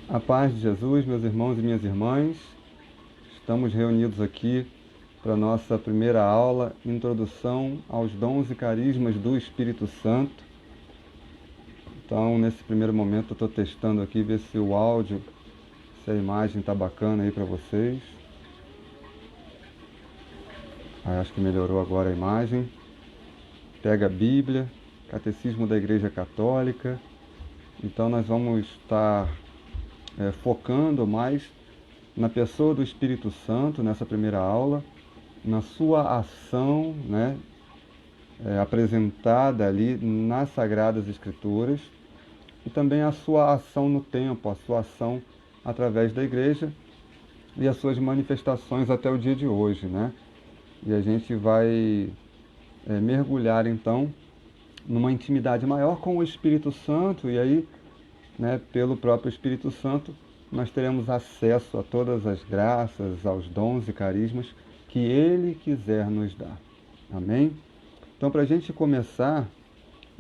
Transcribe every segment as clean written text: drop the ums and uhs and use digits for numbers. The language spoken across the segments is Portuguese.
A paz de Jesus, meus irmãos e minhas irmãs, estamos reunidos aqui para a nossa primeira aula, Introdução aos Dons e Carismas do Espírito Santo. Então, nesse primeiro momento, eu estou testando aqui, ver se o áudio, se a imagem está bacana aí para vocês. Acho que melhorou agora a imagem. Pega a Bíblia, Catecismo da Igreja Católica. Então, nós vamos estar focando mais na pessoa do Espírito Santo, nessa primeira aula, na sua ação, né, apresentada ali nas Sagradas Escrituras, e também a sua ação no tempo, a sua ação através da igreja e as suas manifestações até o dia de hoje, né? E a gente vai mergulhar então numa intimidade maior com o Espírito Santo, e aí, né, pelo próprio Espírito Santo, nós teremos acesso a todas as graças, aos dons e carismas que Ele quiser nos dar. Amém? Então, para a gente começar,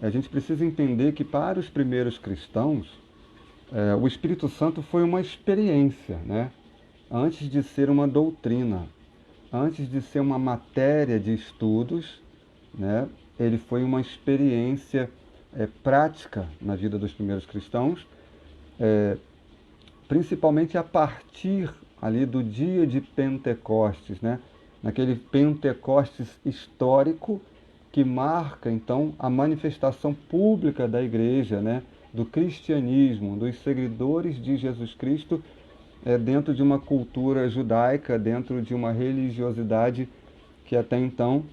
a gente precisa entender que para os primeiros cristãos, o Espírito Santo foi uma experiência, né? Antes de ser uma doutrina, antes de ser uma matéria de estudos, né? Ele foi uma experiência prática na vida dos primeiros cristãos, principalmente a partir ali do dia de Pentecostes, né? Naquele Pentecostes histórico que marca então a manifestação pública da igreja, né? Do cristianismo, dos seguidores de Jesus Cristo, dentro de uma cultura judaica, dentro de uma religiosidade que até então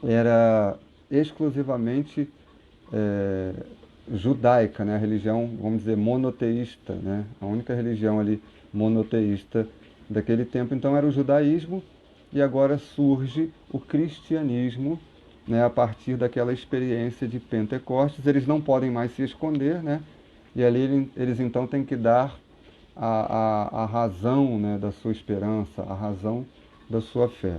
era exclusivamente judaica, né? A religião, vamos dizer, monoteísta, né? A única religião ali monoteísta daquele tempo, então, era o judaísmo, e agora surge o cristianismo, né? A partir daquela experiência de Pentecostes. Eles não podem mais se esconder, né? E ali eles então têm que dar a razão, né, da sua esperança, a razão da sua fé.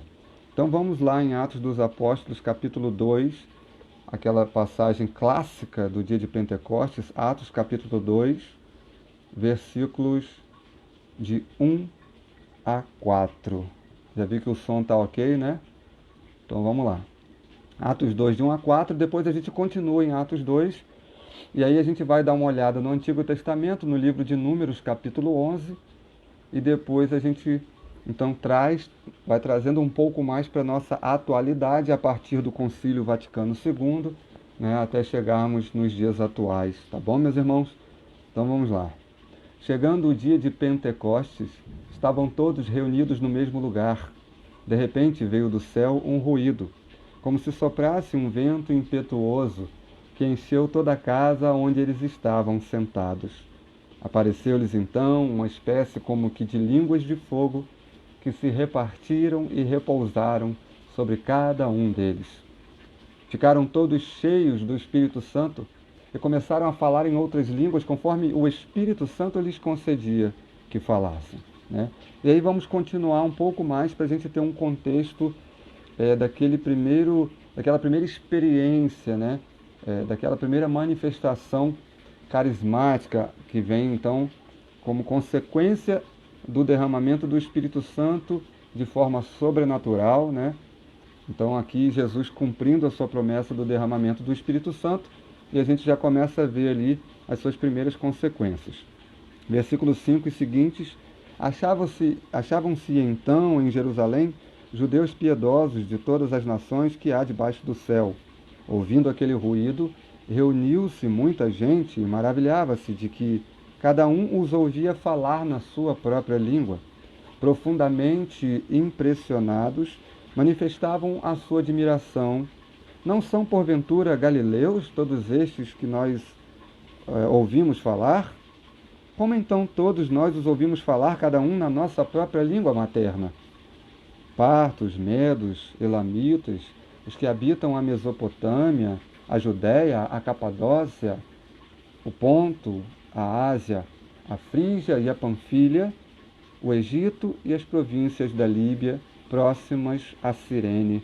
Então vamos lá em Atos dos Apóstolos, capítulo 2, aquela passagem clássica do dia de Pentecostes, Atos capítulo 2, versículos de 1 a 4. Já vi que o som está ok, né? Então vamos lá. Atos 2, de 1 a 4, depois a gente continua em Atos 2, e aí a gente vai dar uma olhada no Antigo Testamento, no livro de Números, capítulo 11, e depois a gente então vai trazendo um pouco mais para a nossa atualidade a partir do Concílio Vaticano II, né, até chegarmos nos dias atuais, tá bom, meus irmãos? Então vamos lá. Chegando o dia de Pentecostes, estavam todos reunidos no mesmo lugar. De repente veio do céu um ruído, como se soprasse um vento impetuoso que encheu toda a casa onde eles estavam sentados. Apareceu-lhes então uma espécie como que de línguas de fogo que se repartiram e repousaram sobre cada um deles. Ficaram todos cheios do Espírito Santo e começaram a falar em outras línguas conforme o Espírito Santo lhes concedia que falassem, né? E aí vamos continuar um pouco mais para a gente ter um contexto daquela primeira experiência, né? Daquela primeira manifestação carismática que vem então como consequência do derramamento do Espírito Santo de forma sobrenatural, né? Então aqui Jesus cumprindo a sua promessa do derramamento do Espírito Santo, e a gente já começa a ver ali as suas primeiras consequências. Versículos 5 e seguintes: achavam-se então em Jerusalém judeus piedosos de todas as nações que há debaixo do céu. Ouvindo aquele ruído, reuniu-se muita gente e maravilhava-se de que cada um os ouvia falar na sua própria língua. Profundamente impressionados, manifestavam a sua admiração. Não são, porventura, galileus todos estes que nós ouvimos falar? Como então todos nós os ouvimos falar, cada um na nossa própria língua materna? Partos, medos, elamitas, os que habitam a Mesopotâmia, a Judéia, a Capadócia, o Ponto, a Ásia, a Frígia e a Panfilha, o Egito e as províncias da Líbia próximas a Cirene,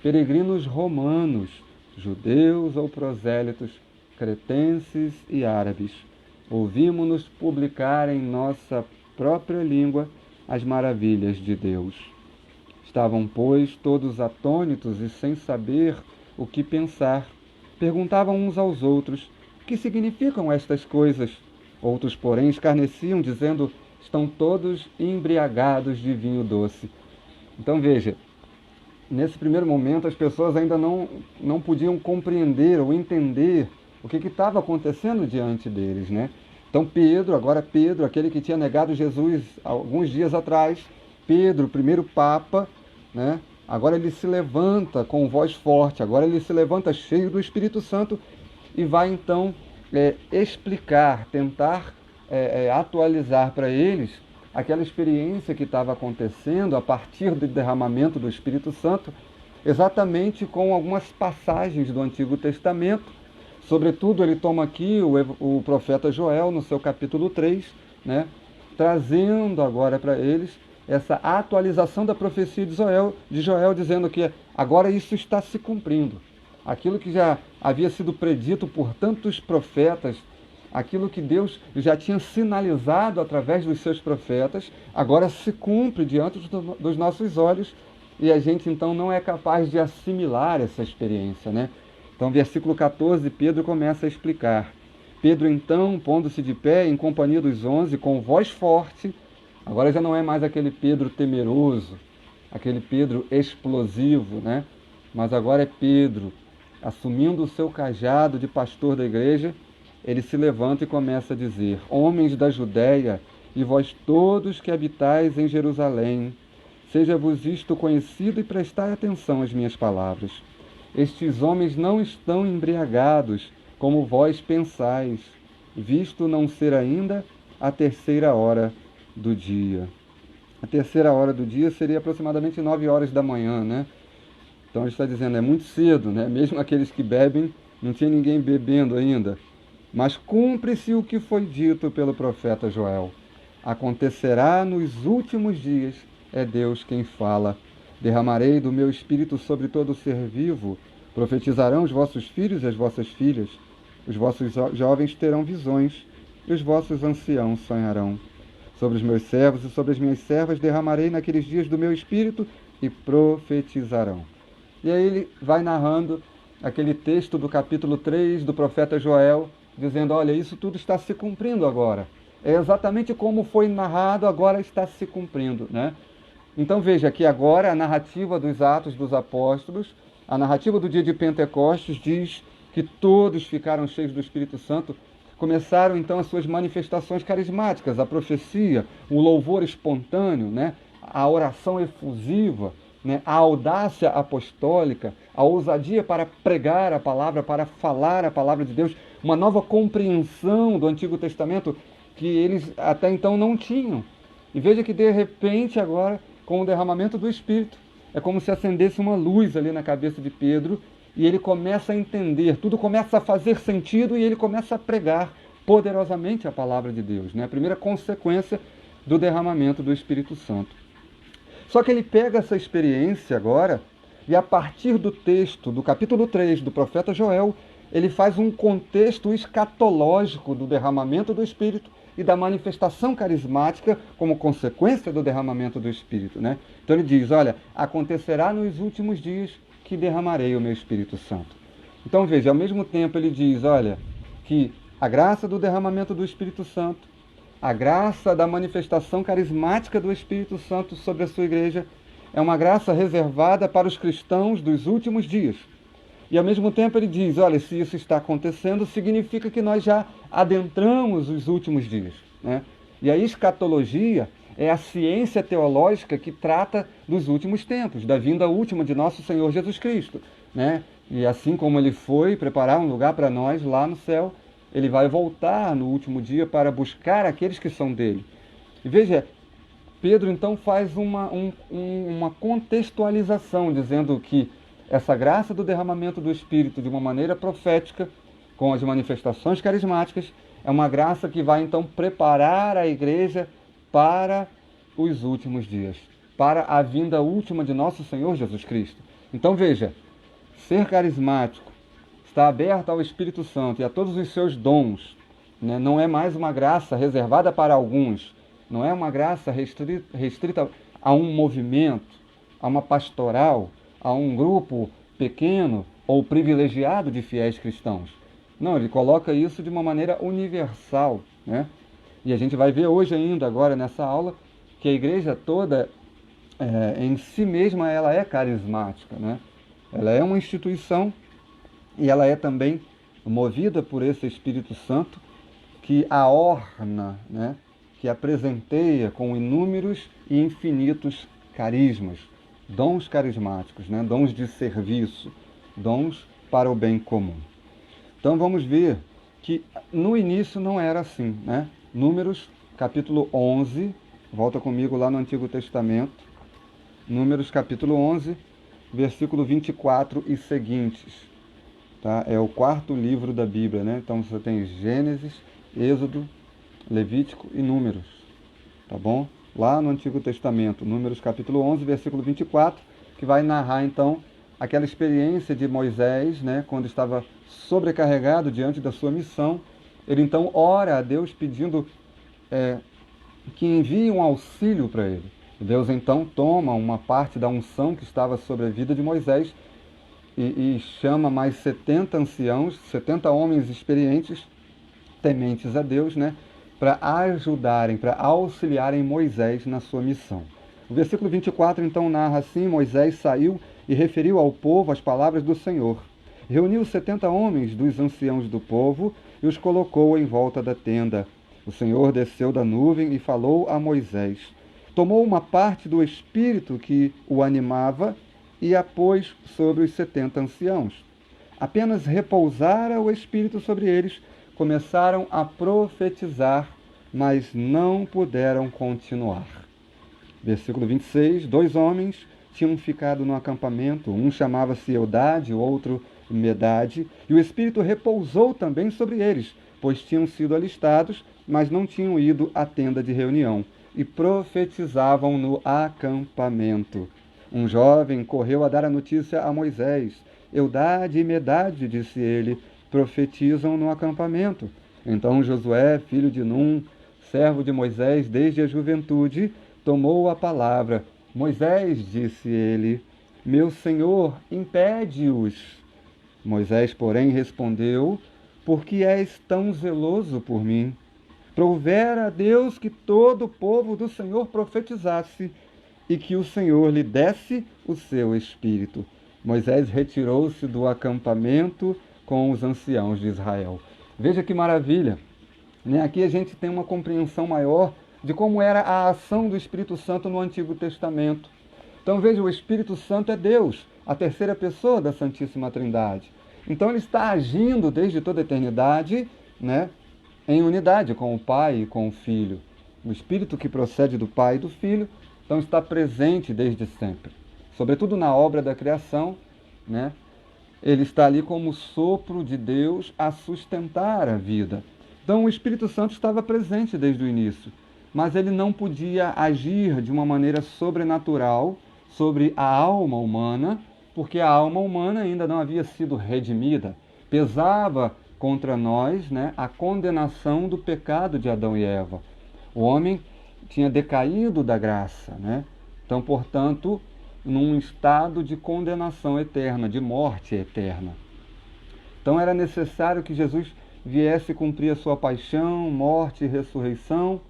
peregrinos romanos, judeus ou prosélitos, cretenses e árabes, ouvimos-nos publicar em nossa própria língua as maravilhas de Deus. Estavam, pois, todos atônitos e sem saber o que pensar. Perguntavam uns aos outros: o que significam estas coisas? Outros, porém, escarneciam, dizendo: estão todos embriagados de vinho doce. Então veja, nesse primeiro momento as pessoas ainda não podiam compreender ou entender o que estava acontecendo diante deles, né? Então Pedro, aquele que tinha negado Jesus alguns dias atrás, Pedro, o primeiro Papa, né? Agora ele se levanta com voz forte, agora ele se levanta cheio do Espírito Santo e vai então explicar, tentar atualizar para eles aquela experiência que estava acontecendo a partir do derramamento do Espírito Santo, exatamente com algumas passagens do Antigo Testamento. Sobretudo, ele toma aqui o profeta Joel, no seu capítulo 3, né, trazendo agora para eles essa atualização da profecia de Joel, dizendo que agora isso está se cumprindo. Aquilo que já havia sido predito por tantos profetas, aquilo que Deus já tinha sinalizado através dos seus profetas, agora se cumpre diante dos nossos olhos e a gente então não é capaz de assimilar essa experiência, né? Então, versículo 14, Pedro começa a explicar. Pedro, então, pondo-se de pé em companhia dos 11, com voz forte, agora já não é mais aquele Pedro temeroso, aquele Pedro explosivo, né? Mas agora é Pedro, assumindo o seu cajado de pastor da igreja, ele se levanta e começa a dizer: homens da Judéia, e vós todos que habitais em Jerusalém, seja-vos isto conhecido e prestai atenção às minhas palavras. Estes homens não estão embriagados, como vós pensais, visto não ser ainda a 3ª hora do dia. A 3ª hora do dia seria aproximadamente 9 horas da manhã, né? Então ele está dizendo, é muito cedo, né? Mesmo aqueles que bebem, não tinha ninguém bebendo ainda. Mas cumpre-se o que foi dito pelo profeta Joel. Acontecerá nos últimos dias, é Deus quem fala. Derramarei do meu espírito sobre todo ser vivo. Profetizarão os vossos filhos e as vossas filhas. Os vossos jovens terão visões, e os vossos anciãos sonharão. Sobre os meus servos e sobre as minhas servas derramarei naqueles dias do meu espírito e profetizarão. E aí ele vai narrando aquele texto do capítulo 3 do profeta Joel, dizendo, olha, isso tudo está se cumprindo agora. É exatamente como foi narrado, agora está se cumprindo, né? Então veja que agora a narrativa dos Atos dos Apóstolos, a narrativa do dia de Pentecostes diz que todos ficaram cheios do Espírito Santo, começaram então as suas manifestações carismáticas, a profecia, o louvor espontâneo, né? A oração efusiva, né? A audácia apostólica, a ousadia para pregar a palavra, para falar a palavra de Deus, uma nova compreensão do Antigo Testamento que eles até então não tinham. E veja que de repente agora, com o derramamento do Espírito, é como se acendesse uma luz ali na cabeça de Pedro e ele começa a entender, tudo começa a fazer sentido e ele começa a pregar poderosamente a palavra de Deus, né? A primeira consequência do derramamento do Espírito Santo. Só que ele pega essa experiência agora e a partir do texto do capítulo 3 do profeta Joel, ele faz um contexto escatológico do derramamento do Espírito e da manifestação carismática como consequência do derramamento do Espírito, né? Então ele diz, olha, acontecerá nos últimos dias que derramarei o meu Espírito Santo. Então veja, ao mesmo tempo ele diz, olha, que a graça do derramamento do Espírito Santo, a graça da manifestação carismática do Espírito Santo sobre a sua igreja é uma graça reservada para os cristãos dos últimos dias. E ao mesmo tempo ele diz, olha, se isso está acontecendo, significa que nós já adentramos os últimos dias, né? E a escatologia é a ciência teológica que trata dos últimos tempos, da vinda última de nosso Senhor Jesus Cristo, né? E assim como ele foi preparar um lugar para nós lá no céu, ele vai voltar no último dia para buscar aqueles que são dele. E veja, Pedro então faz uma contextualização, dizendo que essa graça do derramamento do Espírito de uma maneira profética, com as manifestações carismáticas, é uma graça que vai então preparar a igreja para os últimos dias, para a vinda última de nosso Senhor Jesus Cristo. Então veja, ser carismático, estar aberto ao Espírito Santo e a todos os seus dons, né? Não é mais uma graça reservada para alguns, não é uma graça restrita a um movimento, a uma pastoral, a um grupo pequeno ou privilegiado de fiéis cristãos. Não, ele coloca isso de uma maneira universal, né? E a gente vai ver hoje ainda, agora nessa aula, que a igreja toda, em si mesma, ela é carismática, né? Ela é uma instituição e ela é também movida por esse Espírito Santo que a orna, né? Que a presenteia com inúmeros e infinitos carismas, dons carismáticos, né? Dons de serviço, dons para o bem comum. Então vamos ver que no início não era assim, né? Números capítulo 11, volta comigo lá no Antigo Testamento, Números capítulo 11, versículo 24 e seguintes. Tá? É o quarto livro da Bíblia, né? Então você tem Gênesis, Êxodo, Levítico e Números, tá bom? Lá no Antigo Testamento, Números capítulo 11, versículo 24, que vai narrar então aquela experiência de Moisés, né? Quando estava sobrecarregado diante da sua missão, ele então ora a Deus pedindo que envie um auxílio para ele. Deus então toma uma parte da unção que estava sobre a vida de Moisés e chama mais 70 anciãos, 70 homens experientes, tementes a Deus, né, para ajudarem, para auxiliarem Moisés na sua missão. O versículo 24 então narra assim: Moisés saiu e referiu ao povo as palavras do Senhor. Reuniu 70 homens dos anciãos do povo e os colocou em volta da tenda. O Senhor desceu da nuvem e falou a Moisés. Tomou uma parte do espírito que o animava e a pôs sobre os 70 anciãos. Apenas repousara o espírito sobre eles, começaram a profetizar, mas não puderam continuar. Versículo 26, 2 homens tinham ficado no acampamento, um chamava-se Eudade, o outro Medade, e o espírito repousou também sobre eles, pois tinham sido alistados, mas não tinham ido à tenda de reunião, e profetizavam no acampamento. Um jovem correu a dar a notícia a Moisés. Eudade e Medade, disse ele, profetizam no acampamento. Então Josué, filho de Num, servo de Moisés desde a juventude, tomou a palavra. Moisés, disse ele, meu senhor, impede-os. Moisés, porém, respondeu, por que és tão zeloso por mim? Provera a Deus que todo o povo do Senhor profetizasse e que o Senhor lhe desse o seu espírito. Moisés retirou-se do acampamento com os anciãos de Israel. Veja que maravilha, né? Aqui a gente tem uma compreensão maior de como era a ação do Espírito Santo no Antigo Testamento. Então veja, o Espírito Santo é Deus, a terceira pessoa da Santíssima Trindade. Então ele está agindo desde toda a eternidade, né, em unidade com o Pai e com o Filho. O Espírito que procede do Pai e do Filho, então está presente desde sempre. Sobretudo na obra da criação, né, ele está ali como sopro de Deus a sustentar a vida. Então o Espírito Santo estava presente desde o início, mas ele não podia agir de uma maneira sobrenatural sobre a alma humana, porque a alma humana ainda não havia sido redimida. Pesava contra nós, né, a condenação do pecado de Adão e Eva. O homem tinha decaído da graça, né? Então, portanto, num estado de condenação eterna, de morte eterna. Então era necessário que Jesus viesse cumprir a sua paixão, morte e ressurreição,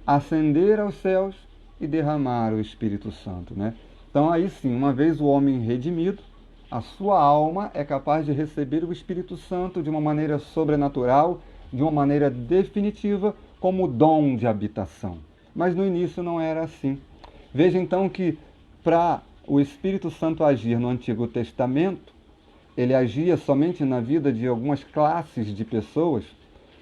ascender aos céus e derramar o Espírito Santo, né? Então aí sim, uma vez o homem redimido, a sua alma é capaz de receber o Espírito Santo de uma maneira sobrenatural, de uma maneira definitiva, como dom de habitação. Mas no início não era assim. Veja então que para o Espírito Santo agir no Antigo Testamento, ele agia somente na vida de algumas classes de pessoas.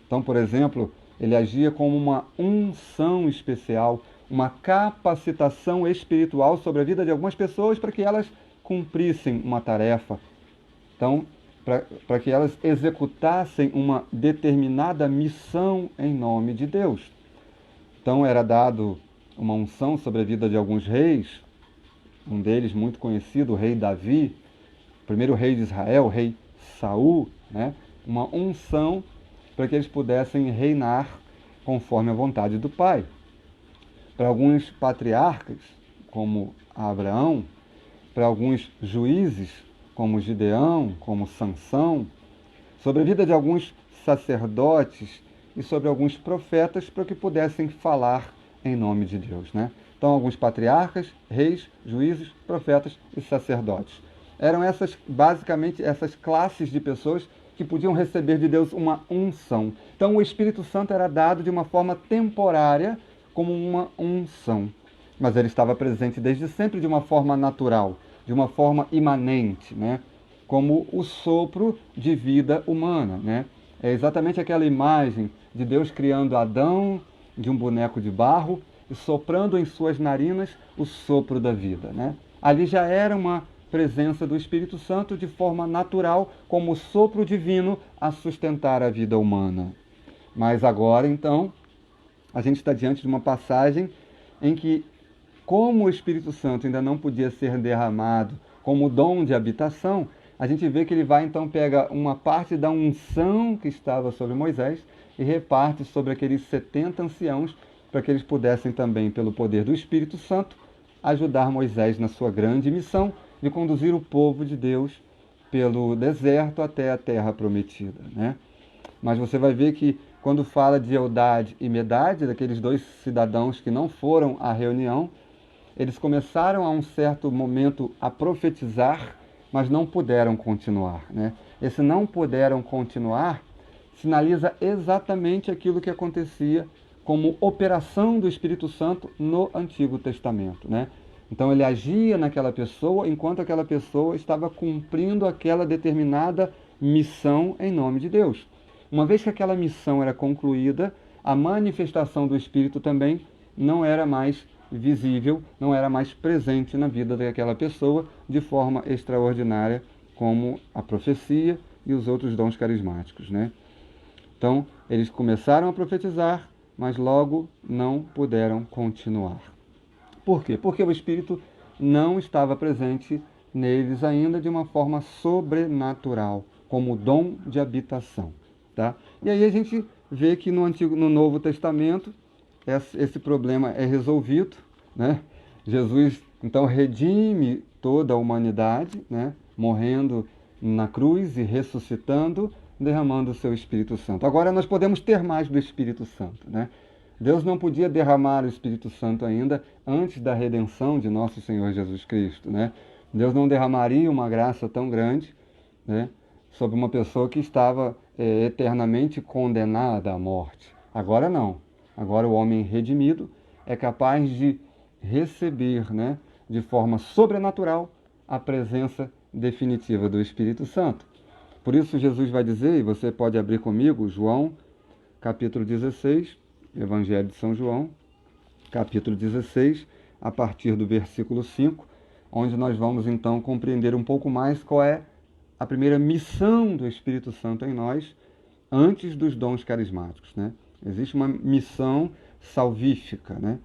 Então, por exemplo, ele agia como uma unção especial, uma capacitação espiritual sobre a vida de algumas pessoas para que elas cumprissem uma tarefa. Então, para que elas executassem uma determinada missão em nome de Deus. Então, era dado uma unção sobre a vida de alguns reis, um deles muito conhecido, o rei Davi, o primeiro rei de Israel, o rei Saul, né? Uma unção para que eles pudessem reinar conforme a vontade do Pai. Para alguns patriarcas, como Abraão, para alguns juízes, como Gideão, como Sansão, sobre a vida de alguns sacerdotes e sobre alguns profetas, para que pudessem falar em nome de Deus, né? Então, alguns patriarcas, reis, juízes, profetas e sacerdotes. Eram basicamente, essas classes de pessoas que podiam receber de Deus uma unção. Então, o Espírito Santo era dado de uma forma temporária, como uma unção. Mas ele estava presente desde sempre de uma forma natural, de uma forma imanente, né? Como o sopro de vida humana, né? É exatamente aquela imagem de Deus criando Adão de um boneco de barro e soprando em suas narinas o sopro da vida, né? Ali já era uma presença do Espírito Santo de forma natural, como o sopro divino a sustentar a vida humana. Mas agora, então, a gente está diante de uma passagem em que, como o Espírito Santo ainda não podia ser derramado como dom de habitação, a gente vê que ele vai, então, pega uma parte da unção que estava sobre Moisés e reparte sobre aqueles 70 anciãos, para que eles pudessem também, pelo poder do Espírito Santo, ajudar Moisés na sua grande missão de conduzir o povo de Deus pelo deserto até a terra prometida, né? Mas você vai ver que quando fala de Eldad e Medad, daqueles dois cidadãos que não foram à reunião, eles começaram a um certo momento a profetizar, mas não puderam continuar, né? Esse não puderam continuar sinaliza exatamente aquilo que acontecia como operação do Espírito Santo no Antigo Testamento, né? Então ele agia naquela pessoa enquanto aquela pessoa estava cumprindo aquela determinada missão em nome de Deus. Uma vez que aquela missão era concluída, a manifestação do Espírito também não era mais visível, não era mais presente na vida daquela pessoa de forma extraordinária, como a profecia e os outros dons carismáticos, né? Então, eles começaram a profetizar, mas logo não puderam continuar. Por quê? Porque o Espírito não estava presente neles ainda de uma forma sobrenatural, como dom de habitação, tá? E aí a gente vê que no Novo Testamento esse problema é resolvido, né? Jesus, então, redime toda a humanidade, né? Morrendo na cruz e ressuscitando, derramando o seu Espírito Santo. Agora nós podemos ter mais do Espírito Santo, né? Deus não podia derramar o Espírito Santo ainda antes da redenção de nosso Senhor Jesus Cristo, né? Deus não derramaria uma graça tão grande, né, sobre uma pessoa que estava eternamente condenada à morte. Agora não. Agora o homem redimido é capaz de receber, né, de forma sobrenatural a presença definitiva do Espírito Santo. Por isso Jesus vai dizer, e você pode abrir comigo, João, capítulo 16, Evangelho de São João, capítulo 16, a partir do versículo 5, onde nós vamos então compreender um pouco mais qual é a primeira missão do Espírito Santo em nós, antes dos dons carismáticos, né? Existe uma missão salvífica, né?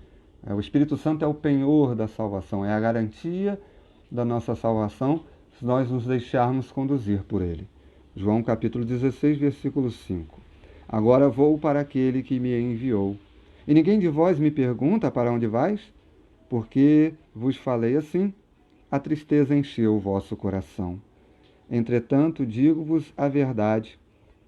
O Espírito Santo é o penhor da salvação, é a garantia da nossa salvação, se nós nos deixarmos conduzir por ele. João capítulo 16, versículo 5. Agora vou para aquele que me enviou. E ninguém de vós me pergunta para onde vais? Porque vos falei assim, a tristeza encheu o vosso coração. Entretanto, digo-vos a verdade,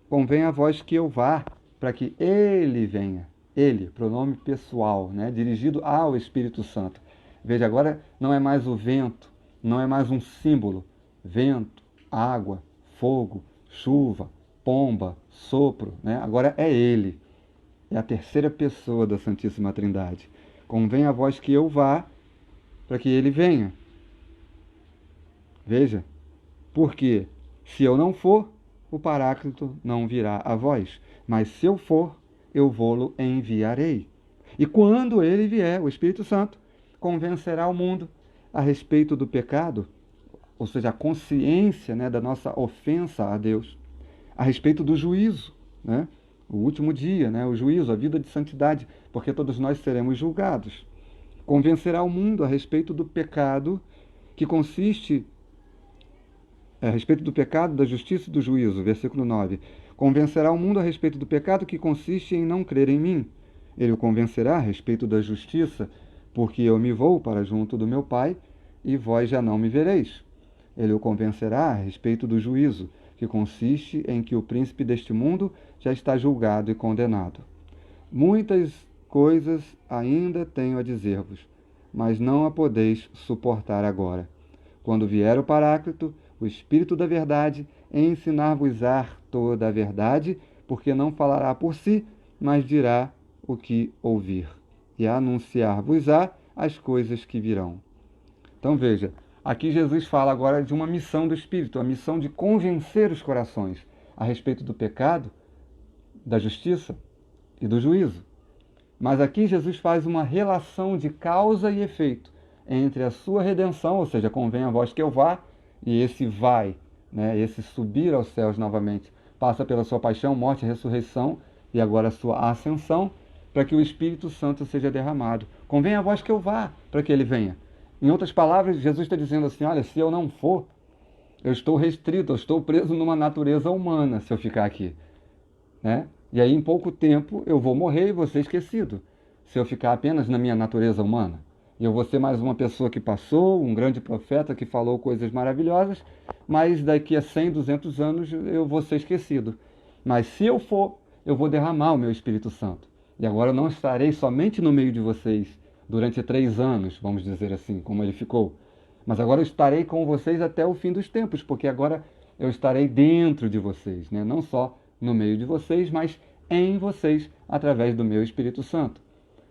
convém a vós que eu vá, para que ele venha. Ele, pronome pessoal, né? Dirigido ao Espírito Santo. Veja, agora não é mais o vento, não é mais um símbolo. Vento, água, fogo, chuva, pomba, sopro, né? Agora é ele. É a terceira pessoa da Santíssima Trindade. Convém a vós que eu vá, para que ele venha. Veja, porque se eu não for, o Paráclito não virá a vós. Mas se eu for, eu vou-lo enviarei. E quando ele vier, o Espírito Santo, convencerá o mundo a respeito do pecado, ou seja, a consciência, né, da nossa ofensa a Deus, a respeito do juízo, né, o último dia, né, o juízo, a vida de santidade, porque todos nós seremos julgados. Convencerá o mundo a respeito do pecado, que consiste a respeito do pecado, da justiça e do juízo, versículo 9. Convencerá o mundo a respeito do pecado que consiste em não crer em mim. Ele o convencerá a respeito da justiça, porque eu me vou para junto do meu Pai, e vós já não me vereis. Ele o convencerá a respeito do juízo, que consiste em que o príncipe deste mundo já está julgado e condenado. Muitas coisas ainda tenho a dizer-vos, mas não a podeis suportar agora. Quando vier o Paráclito, o Espírito da Verdade, ensinar-vos-á toda a verdade, porque não falará por si, mas dirá o que ouvir, e anunciar-vos-á as coisas que virão. Então veja, aqui Jesus fala agora de uma missão do Espírito, a missão de convencer os corações a respeito do pecado, da justiça e do juízo. Mas aqui Jesus faz uma relação de causa e efeito entre a sua redenção, ou seja, convém a vós que eu vá, e esse vai, né, esse subir aos céus novamente, passa pela sua paixão, morte e ressurreição, e agora a sua ascensão, para que o Espírito Santo seja derramado. Convém a vós que eu vá, para que ele venha. Em outras palavras, Jesus está dizendo assim, olha, se eu não for, eu estou restrito, eu estou preso numa natureza humana se eu ficar aqui, né? E aí, em pouco tempo, eu vou morrer e vou ser esquecido, se eu ficar apenas na minha natureza humana. E eu vou ser mais uma pessoa que passou, um grande profeta que falou coisas maravilhosas, mas daqui a 100, 200 anos eu vou ser esquecido. Mas se eu for, eu vou derramar o meu Espírito Santo. E agora eu não estarei somente no meio de vocês durante 3 anos, vamos dizer assim, como ele ficou. Mas agora eu estarei com vocês até o fim dos tempos, porque agora eu estarei dentro de vocês, né? Não só no meio de vocês, mas em vocês, através do meu Espírito Santo.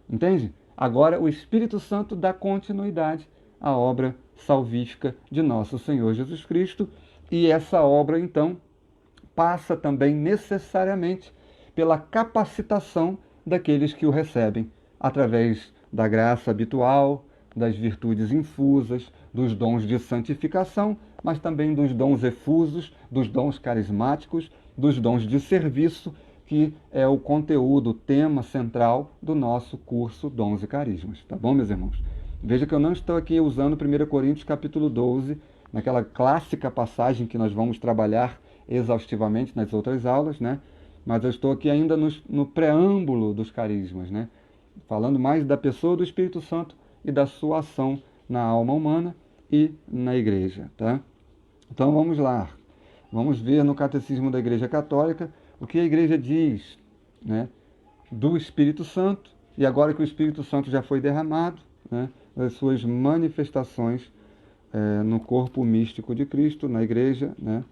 Entende? Agora o Espírito Santo dá continuidade à obra salvífica de nosso Senhor Jesus Cristo, e essa obra, então, passa também necessariamente pela capacitação daqueles que o recebem, através da graça habitual, das virtudes infusas, dos dons de santificação, mas também dos dons efusos, dos dons carismáticos, dos dons de serviço, que é o conteúdo, o tema central do nosso curso Dons e Carismas. Tá bom, meus irmãos? Veja que eu não estou aqui usando 1 Coríntios capítulo 12, naquela clássica passagem que nós vamos trabalhar exaustivamente nas outras aulas, né? Mas eu estou aqui ainda no preâmbulo dos carismas, né? Falando mais da pessoa do Espírito Santo e da sua ação na alma humana e na igreja, tá? Então vamos lá. Vamos ver no Catecismo da Igreja Católica o que a igreja diz, né, do Espírito Santo, e agora que o Espírito Santo já foi derramado, né, das suas manifestações no corpo místico de Cristo, na igreja, né,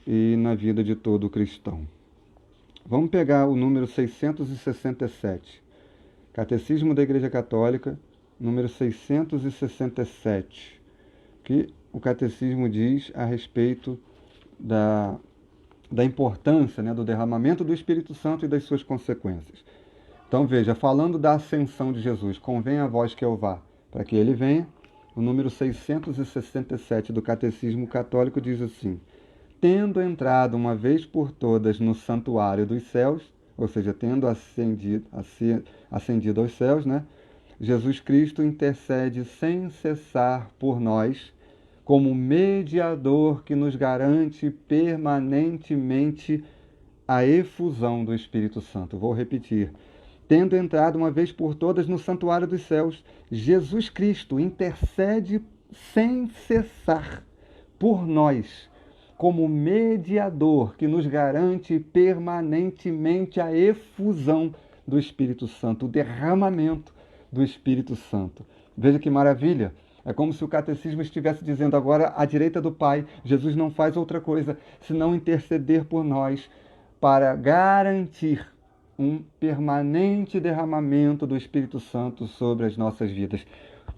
e na vida de todo cristão. Vamos pegar o número 667. Catecismo da Igreja Católica, número 667, que o Catecismo diz a respeito da importância, né, do derramamento do Espírito Santo e das suas consequências. Então veja, falando da ascensão de Jesus, convém a vós que eu vá, para que ele venha, o número 667 do Catecismo Católico diz assim: tendo entrado uma vez por todas no santuário dos céus, ou seja, tendo ascendido aos céus, né, Jesus Cristo intercede sem cessar por nós, como mediador que nos garante permanentemente a efusão do Espírito Santo. Vou repetir. Tendo entrado uma vez por todas no santuário dos céus, Jesus Cristo intercede sem cessar por nós, como mediador que nos garante permanentemente a efusão do Espírito Santo, o derramamento do Espírito Santo. Veja que maravilha! É como se o catecismo estivesse dizendo agora, à direita do Pai, Jesus não faz outra coisa senão interceder por nós para garantir um permanente derramamento do Espírito Santo sobre as nossas vidas.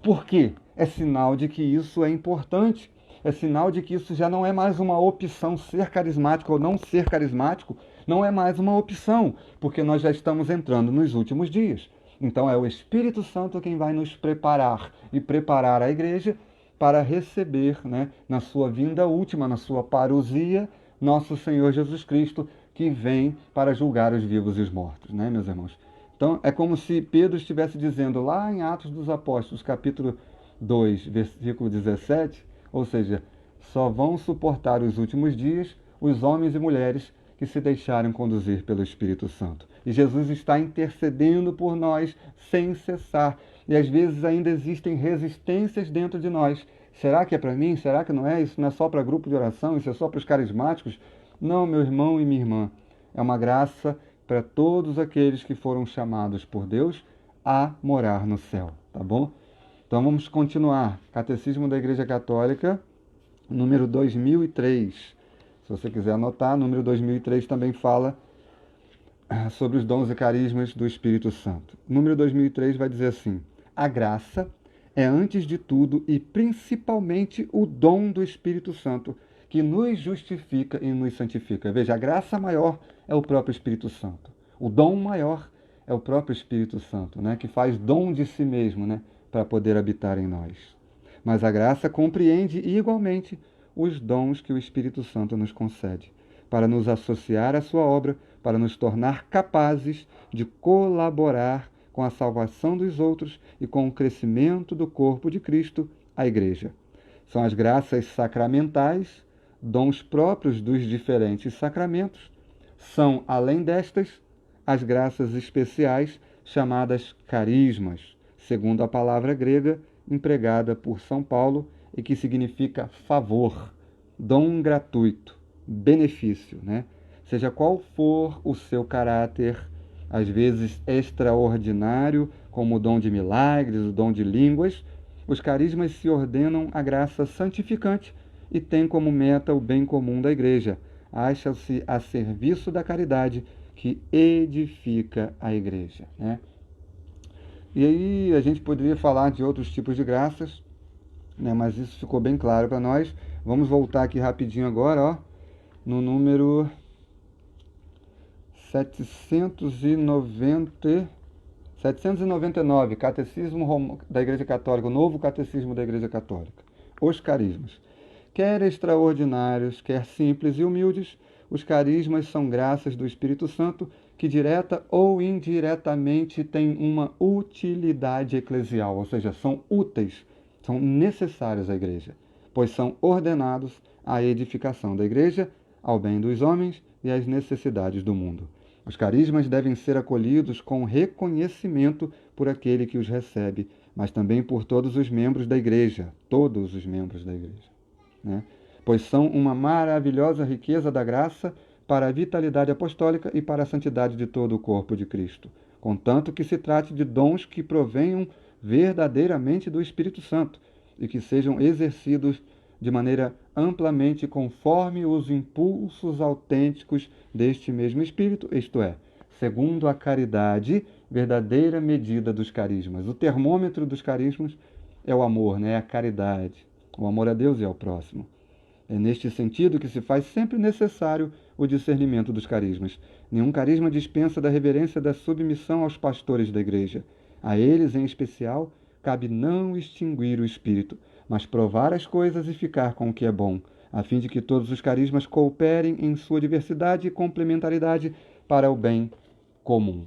Por quê? É sinal de que isso é importante, é sinal de que isso já não é mais uma opção, ser carismático ou não ser carismático, não é mais uma opção, porque nós já estamos entrando nos últimos dias. Então é o Espírito Santo quem vai nos preparar e preparar a igreja para receber, né, na sua vinda última, na sua parousia, nosso Senhor Jesus Cristo, que vem para julgar os vivos e os mortos, né, meus irmãos? Então é como se Pedro estivesse dizendo lá em Atos dos Apóstolos, capítulo 2, versículo 17, ou seja, só vão suportar os últimos dias os homens e mulheres que que se deixarem conduzir pelo Espírito Santo. E Jesus está intercedendo por nós sem cessar. E às vezes ainda existem resistências dentro de nós. Será que é para mim? Será que não é? Isso não é só para grupo de oração? Isso é só para os carismáticos? Não, meu irmão e minha irmã. É uma graça para todos aqueles que foram chamados por Deus a morar no céu, tá bom? Então vamos continuar. Catecismo da Igreja Católica, número 2003. Se você quiser anotar, número 2003 também fala sobre os dons e carismas do Espírito Santo. Número 2003 vai dizer assim: a graça é, antes de tudo e principalmente, o dom do Espírito Santo, que nos justifica e nos santifica. Veja, a graça maior é o próprio Espírito Santo. O dom maior é o próprio Espírito Santo, né, que faz dom de si mesmo, né, para poder habitar em nós. Mas a graça compreende igualmente os dons que o Espírito Santo nos concede, para nos associar à sua obra, para nos tornar capazes de colaborar com a salvação dos outros e com o crescimento do corpo de Cristo, a Igreja. São as graças sacramentais, dons próprios dos diferentes sacramentos. São, além destas, as graças especiais chamadas carismas, segundo a palavra grega empregada por São Paulo e que significa favor, dom gratuito, benefício, né? Seja qual for o seu caráter, às vezes extraordinário, como o dom de milagres, o dom de línguas, os carismas se ordenam à graça santificante e têm como meta o bem comum da Igreja. Acham-se a serviço da caridade que edifica a Igreja, né? E aí a gente poderia falar de outros tipos de graças, né? Mas isso ficou bem claro para nós. Vamos voltar aqui rapidinho agora, ó, no número 799, Catecismo da Igreja Católica, o novo Catecismo da Igreja Católica. Os carismas. Quer extraordinários, quer simples e humildes, os carismas são graças do Espírito Santo que, direta ou indiretamente, têm uma utilidade eclesial, ou seja, são úteis, são necessários à Igreja, pois são ordenados à edificação da Igreja, ao bem dos homens e às necessidades do mundo. Os carismas devem ser acolhidos com reconhecimento por aquele que os recebe, mas também por todos os membros da Igreja, né? Pois são uma maravilhosa riqueza da graça para a vitalidade apostólica e para a santidade de todo o corpo de Cristo, contanto que se trate de dons que provenham verdadeiramente do Espírito Santo e que sejam exercidos de maneira amplamente conforme os impulsos autênticos deste mesmo Espírito, isto é, segundo a caridade, verdadeira medida dos carismas. O termômetro dos carismas é o amor, né? É a caridade, o amor a Deus e ao próximo. É neste sentido que se faz sempre necessário o discernimento dos carismas. Nenhum carisma dispensa da reverência e da submissão aos pastores da Igreja. A eles, em especial, cabe não extinguir o Espírito, mas provar as coisas e ficar com o que é bom, a fim de que todos os carismas cooperem em sua diversidade e complementaridade para o bem comum,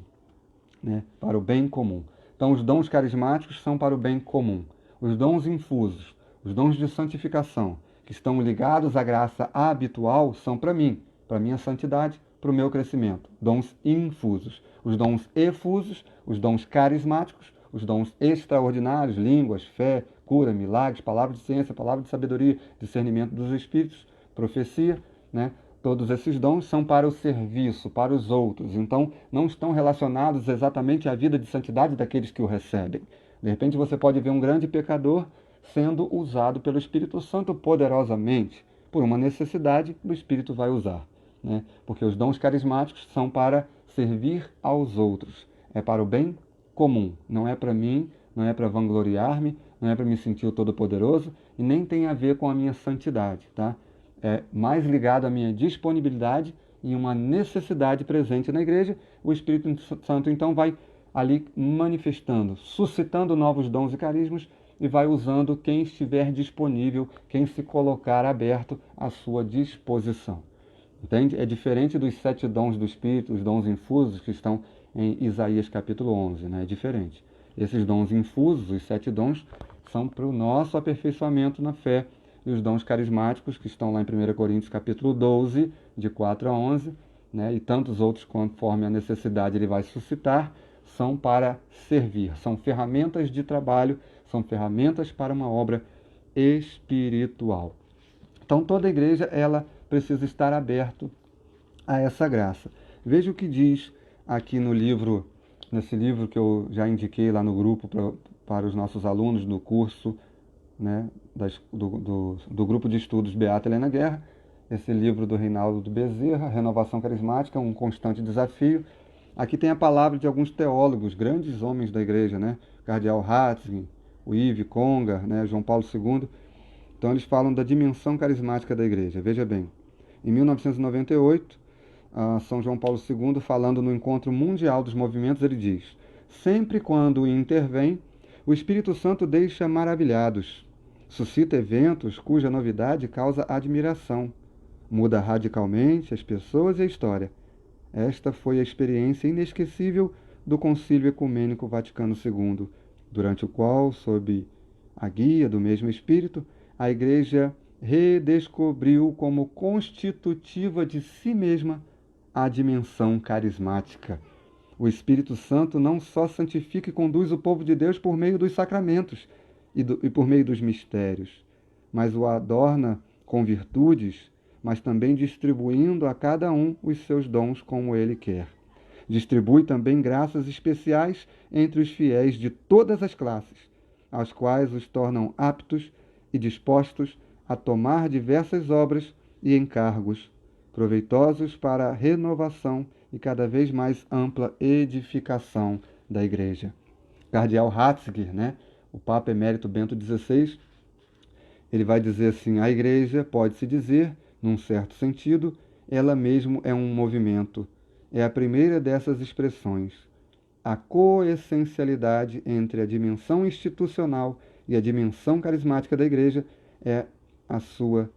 né? Para o bem comum. Então, os dons carismáticos são para o bem comum. Os dons infusos, os dons de santificação, que estão ligados à graça habitual, são para mim, para a minha santidade, para o meu crescimento. Dons infusos. Os dons efusos, os dons carismáticos, os dons extraordinários, línguas, fé, cura, milagres, palavra de ciência, palavra de sabedoria, discernimento dos espíritos, profecia, né? Todos esses dons são para o serviço, para os outros. Então, não estão relacionados exatamente à vida de santidade daqueles que o recebem. De repente, você pode ver um grande pecador sendo usado pelo Espírito Santo poderosamente. Por uma necessidade, o Espírito vai usar, né? Porque os dons carismáticos são para servir aos outros. É para o bem comum. Não é para mim, não é para vangloriar-me, não é para me sentir o Todo-Poderoso e nem tem a ver com a minha santidade, tá? É mais ligado à minha disponibilidade e uma necessidade presente na igreja. O Espírito Santo, então, vai ali manifestando, suscitando novos dons e carismas e vai usando quem estiver disponível, quem se colocar aberto à sua disposição. Entende? É diferente dos 7 dons do Espírito, os dons infusos que estão em Isaías capítulo 11, né? É diferente. Esses dons infusos, os 7 dons, são para o nosso aperfeiçoamento na fé. E os dons carismáticos, que estão lá em 1 Coríntios capítulo 12, de 4 a 11, né, e tantos outros conforme a necessidade ele vai suscitar, são para servir, são ferramentas de trabalho, são ferramentas para uma obra espiritual. Então toda igreja ela precisa estar aberto a essa graça. Veja o que diz aqui no livro, nesse livro que eu já indiquei lá no grupo para os nossos alunos do curso, né, do grupo de estudos Beata Helena Guerra, esse livro do Reinaldo Bezerra, Renovação Carismática, um constante desafio. Aqui tem a palavra de alguns teólogos, grandes homens da igreja, né? Cardeal Ratzinger, o Yves Congar, né? João Paulo II. Então eles falam da dimensão carismática da igreja. Veja bem, em 1998, São João Paulo II, falando no Encontro Mundial dos Movimentos, ele diz: sempre quando intervém, o Espírito Santo deixa maravilhados, suscita eventos cuja novidade causa admiração, muda radicalmente as pessoas e a história. Esta foi a experiência inesquecível do Concílio Ecumênico Vaticano II, durante o qual, sob a guia do mesmo Espírito, a Igreja redescobriu como constitutiva de si mesma a dimensão carismática. O Espírito Santo não só santifica e conduz o povo de Deus por meio dos sacramentos e por meio dos mistérios, mas o adorna com virtudes, mas também distribuindo a cada um os seus dons como ele quer. Distribui também graças especiais entre os fiéis de todas as classes, aos quais os tornam aptos e dispostos a tomar diversas obras e encargos, proveitosos para a renovação e cada vez mais ampla edificação da Igreja. Cardeal Ratzinger, né, o Papa Emérito Bento XVI, ele vai dizer assim: a Igreja, pode-se dizer, num certo sentido, ela mesmo é um movimento. É a primeira dessas expressões. A coessencialidade entre a dimensão institucional e a dimensão carismática da Igreja é o seu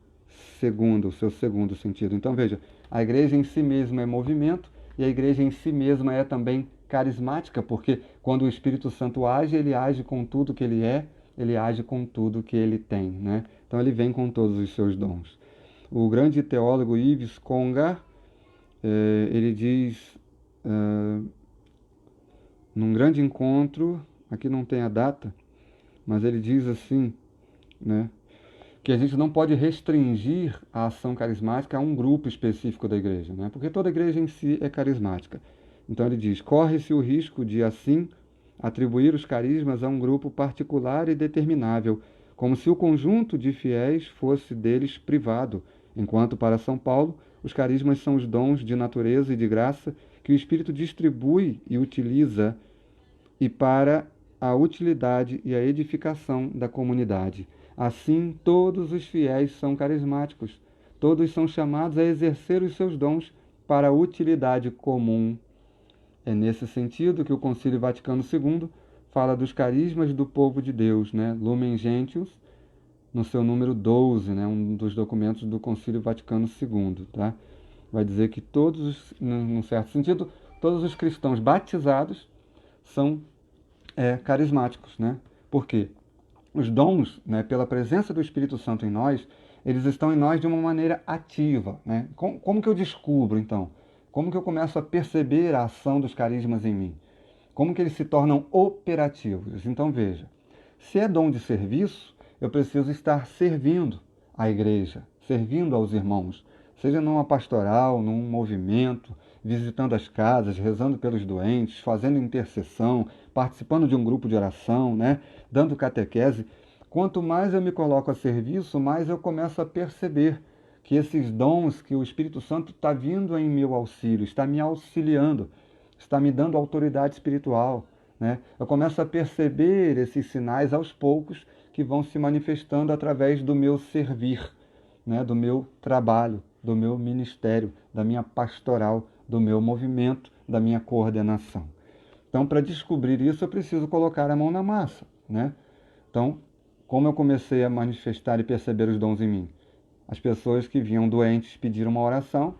segundo sentido. Então veja, a Igreja em si mesma é movimento e a Igreja em si mesma é também carismática, porque quando o Espírito Santo age, ele age com tudo que ele é, ele age com tudo que ele tem, né? Então ele vem com todos os seus dons. O grande teólogo Yves Congar, ele diz, num grande encontro, aqui não tem a data, mas ele diz assim, né, que a gente não pode restringir a ação carismática a um grupo específico da igreja, né, porque toda igreja em si é carismática. Então ele diz: corre-se o risco de, assim, atribuir os carismas a um grupo particular e determinável, como se o conjunto de fiéis fosse deles privado, enquanto para São Paulo os carismas são os dons de natureza e de graça que o Espírito distribui e utiliza, e para a utilidade e a edificação da comunidade. Assim, todos os fiéis são carismáticos, todos são chamados a exercer os seus dons para a utilidade comum. É nesse sentido que o Concílio Vaticano II fala dos carismas do povo de Deus, né? Lumen Gentium, no seu número 12, né? Um dos documentos do Concílio Vaticano II. Tá? Vai dizer que todos, num certo sentido, todos os cristãos batizados são carismáticos. Né? Por quê? Os dons, né, pela presença do Espírito Santo em nós, eles estão em nós de uma maneira ativa. Né? Como que eu descubro, então? Como que eu começo a perceber a ação dos carismas em mim? Como que eles se tornam operativos? Então veja, se é dom de serviço, eu preciso estar servindo a igreja, servindo aos irmãos, seja numa pastoral, num movimento, visitando as casas, rezando pelos doentes, fazendo intercessão, participando de um grupo de oração, né? Dando catequese. Quanto mais eu me coloco a serviço, mais eu começo a perceber que esses dons, que o Espírito Santo está vindo em meu auxílio, está me auxiliando, está me dando autoridade espiritual. Né? Eu começo a perceber esses sinais aos poucos que vão se manifestando através do meu servir, né? Do meu trabalho, do meu ministério, da minha pastoral, do meu movimento, da minha coordenação. Então, para descobrir isso, eu preciso colocar a mão na massa. Né? Então, como eu comecei a manifestar e perceber os dons em mim? As pessoas que vinham doentes pediram uma oração,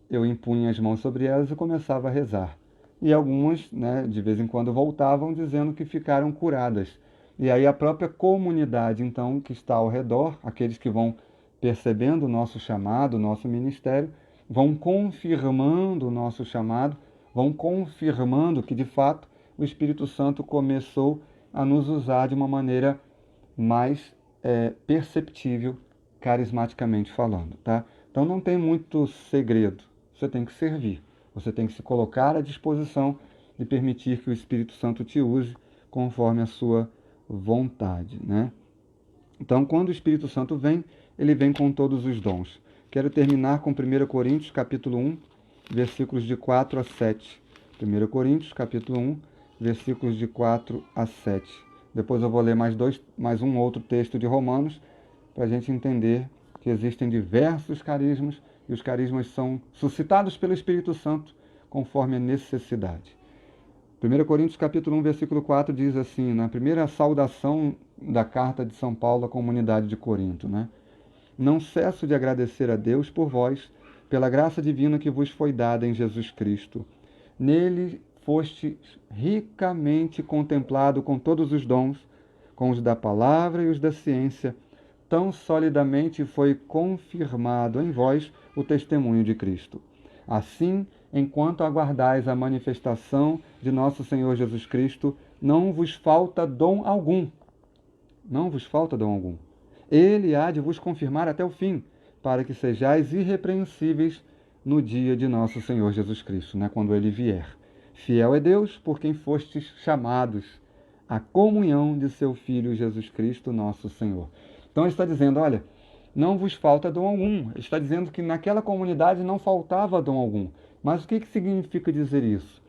eu impunha as mãos sobre elas e começava a rezar. E algumas, né, de vez em quando voltavam dizendo que ficaram curadas. E aí a própria comunidade, então, que está ao redor, aqueles que vão percebendo o nosso chamado, o nosso ministério, vão confirmando o nosso chamado, vão confirmando que, de fato, o Espírito Santo começou a nos usar de uma maneira mais perceptível, carismaticamente falando, tá? Então não tem muito segredo, você tem que servir, você tem que se colocar à disposição e permitir que o Espírito Santo te use conforme a sua vontade, né? Então, quando o Espírito Santo vem, ele vem com todos os dons. Quero terminar com 1 Coríntios, capítulo 1, versículos de 4 a 7. 1 Coríntios, capítulo 1, versículos de 4 a 7. Depois eu vou ler mais um outro texto de Romanos, para a gente entender que existem diversos carismas, e os carismas são suscitados pelo Espírito Santo conforme a necessidade. 1 Coríntios capítulo 1, versículo 4 diz assim, na primeira saudação da carta de São Paulo à comunidade de Corinto, né? Não cesso de agradecer a Deus por vós, pela graça divina que vos foi dada em Jesus Cristo. Nele fostes ricamente contemplado com todos os dons, com os da palavra e os da ciência, tão solidamente foi confirmado em vós o testemunho de Cristo. Assim, enquanto aguardais a manifestação de nosso Senhor Jesus Cristo, não vos falta dom algum. Não vos falta dom algum. Ele há de vos confirmar até o fim, para que sejais irrepreensíveis no dia de nosso Senhor Jesus Cristo, né, quando ele vier. Fiel é Deus, por quem fostes chamados à comunhão de seu Filho Jesus Cristo, nosso Senhor. Então ele está dizendo, olha, não vos falta dom algum. Ele está dizendo que naquela comunidade não faltava dom algum. Mas o que significa dizer isso?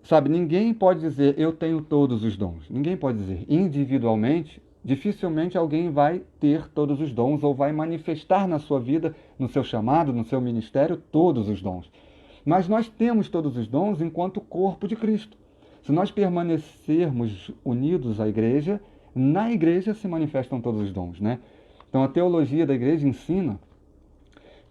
Sabe, ninguém pode dizer, eu tenho todos os dons. Ninguém pode dizer. Individualmente, dificilmente alguém vai ter todos os dons ou vai manifestar na sua vida, no seu chamado, no seu ministério, todos os dons. Mas nós temos todos os dons enquanto corpo de Cristo. Se nós permanecermos unidos à igreja, na igreja se manifestam todos os dons, né? Então a teologia da igreja ensina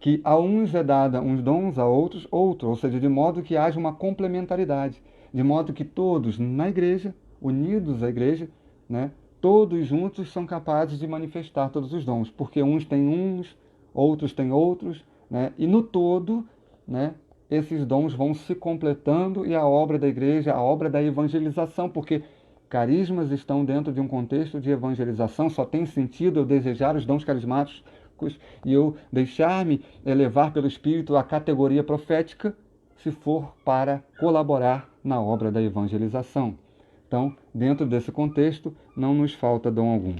que a uns é dada uns dons, a outros outro, ou seja, de modo que haja uma complementaridade, de modo que todos na igreja, unidos à igreja, né, todos juntos são capazes de manifestar todos os dons, porque uns têm uns, outros têm outros, né, e no todo, né, esses dons vão se completando e a obra da igreja, a obra da evangelização, porque carismas estão dentro de um contexto de evangelização, só tem sentido eu desejar os dons carismáticos e eu deixar-me levar pelo Espírito à categoria profética, se for para colaborar na obra da evangelização. Então, dentro desse contexto, não nos falta dom algum.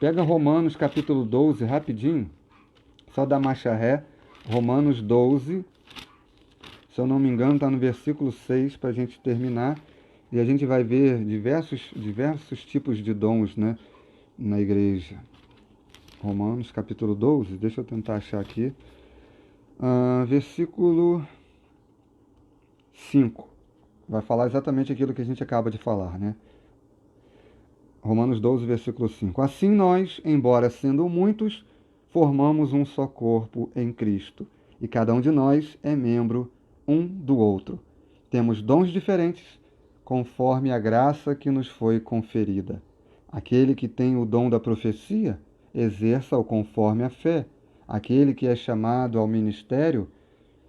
Pega Romanos capítulo 12, rapidinho, só dá marcha ré, Romanos 12, se eu não me engano, está no versículo 6, para a gente terminar, e a gente vai ver diversos tipos de dons, né, na igreja. Romanos capítulo 12, deixa eu tentar achar aqui, versículo 5, vai falar exatamente aquilo que a gente acaba de falar, né? Romanos 12, versículo 5. Assim nós, embora sendo muitos, formamos um só corpo em Cristo, e cada um de nós é membro um do outro. Temos dons diferentes, conforme a graça que nos foi conferida. Aquele que tem o dom da profecia, exerça-o conforme a fé. Aquele que é chamado ao ministério,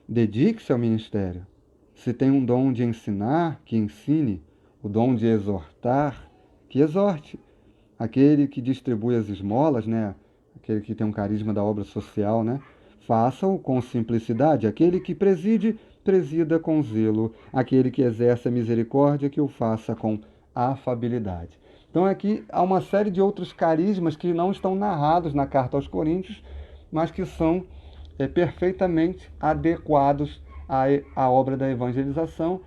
dedique-se ao ministério. Se tem um dom de ensinar, que ensine. O dom de exortar, que exorte. Aquele que distribui as esmolas, né? Aquele que tem um carisma da obra social, né? Faça-o com simplicidade. Aquele que preside, presida com zelo. Aquele que exerce a misericórdia, que o faça com afabilidade. Então aqui há uma série de outros carismas que não estão narrados na carta aos Coríntios, mas que são perfeitamente adequados à obra da evangelização,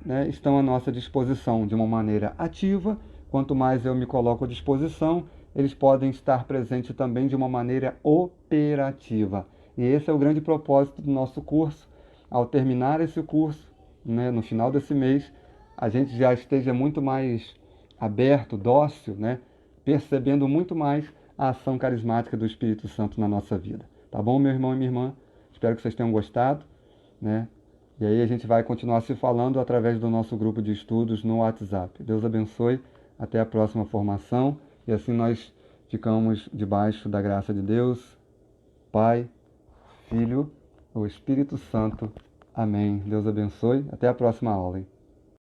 né? Estão à nossa disposição de uma maneira ativa. Quanto mais eu me coloco à disposição, eles podem estar presentes também de uma maneira operativa. E esse é o grande propósito do nosso curso. Ao terminar esse curso, né, no final desse mês, a gente já esteja muito mais aberto, dócil, né, percebendo muito mais a ação carismática do Espírito Santo na nossa vida. Tá bom, meu irmão e minha irmã? Espero que vocês tenham gostado, né? E aí a gente vai continuar se falando através do nosso grupo de estudos no WhatsApp. Deus abençoe, até a próxima formação. E assim nós ficamos debaixo da graça de Deus, Pai, Filho, ao Espírito Santo. Amém. Deus abençoe. Até a próxima aula. Hein?